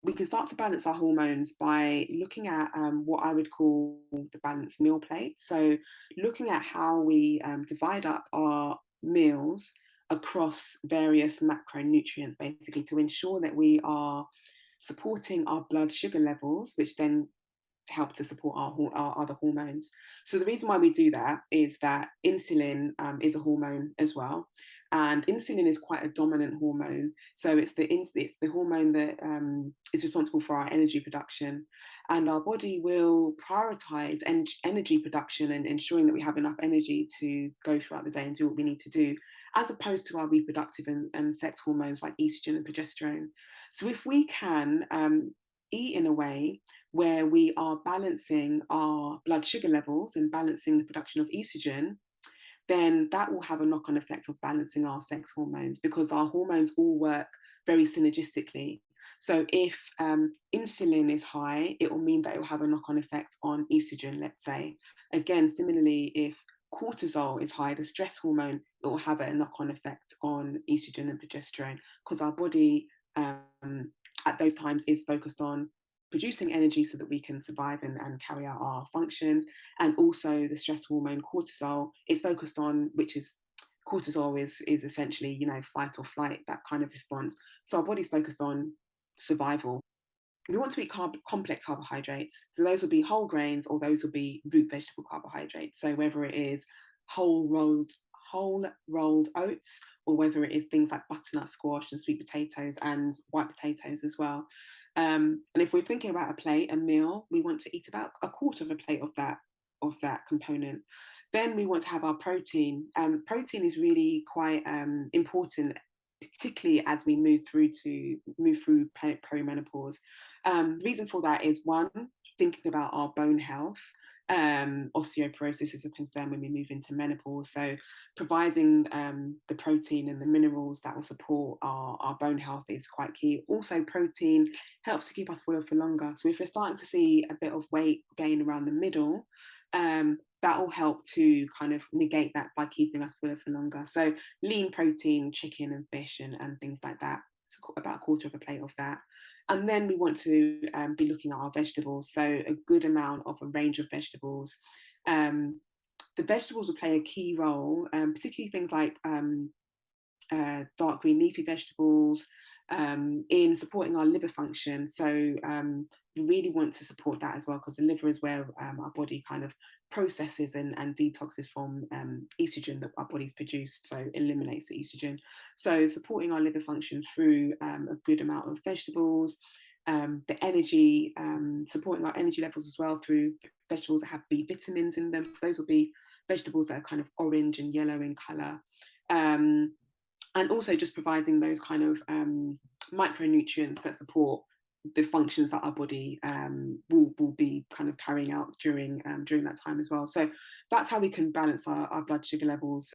we can start to balance our hormones by looking at what I would call the balanced meal plate. So, looking at how we divide up our meals across various macronutrients, basically, to ensure that we are supporting our blood sugar levels, which then help to support our other hormones. So the reason why we do that is that insulin is a hormone as well, and insulin is quite a dominant hormone. So it's the hormone that is responsible for our energy production, and our body will prioritize energy production and ensuring that we have enough energy to go throughout the day and do what we need to do, as opposed to our reproductive and sex hormones like estrogen and progesterone. So if we can eat in a way where we are balancing our blood sugar levels and balancing the production of estrogen, then that will have a knock on effect of balancing our sex hormones, because our hormones all work very synergistically. So if insulin is high, it will mean that it will have a knock on effect on estrogen, let's say. Again, similarly, if cortisol is high, the stress hormone, it will have a knock on effect on estrogen and progesterone, because our body at those times is focused on producing energy so that we can survive and carry out our functions. And also the stress hormone cortisol is focused on, which is cortisol is essentially, fight or flight, that kind of response. So our body's focused on survival. We want to eat complex carbohydrates. So those will be whole grains, or those will be root vegetable carbohydrates. So whether it is whole rolled oats, or whether it is things like butternut squash and sweet potatoes and white potatoes as well. And if we're thinking about a meal, we want to eat about a quarter of a plate of that component. Then we want to have our protein. Protein is really quite important, particularly as we move through perimenopause. The reason for that is, one, thinking about our bone health. Osteoporosis is a concern when we move into menopause. So providing the protein and the minerals that will support our bone health is quite key. Also, protein helps to keep us fuller for longer. So if we're starting to see a bit of weight gain around the middle, that will help to kind of negate that by keeping us fuller for longer. So lean protein, chicken and fish and things like that. So about a quarter of a plate of that. And then we want to be looking at our vegetables. So a good amount of a range of vegetables. The vegetables will play a key role, particularly things like dark green leafy vegetables, in supporting our liver function. So we really want to support that as well, because the liver is where our body kind of processes and detoxes from estrogen that our body's produced, so eliminates the estrogen. So supporting our liver function through a good amount of vegetables, the energy, supporting our energy levels as well through vegetables that have B vitamins in them. So those will be vegetables that are kind of orange and yellow in colour. And also just providing those kind of micronutrients that support the functions that our body will be kind of carrying out during that time as well. So that's how we can balance our blood sugar levels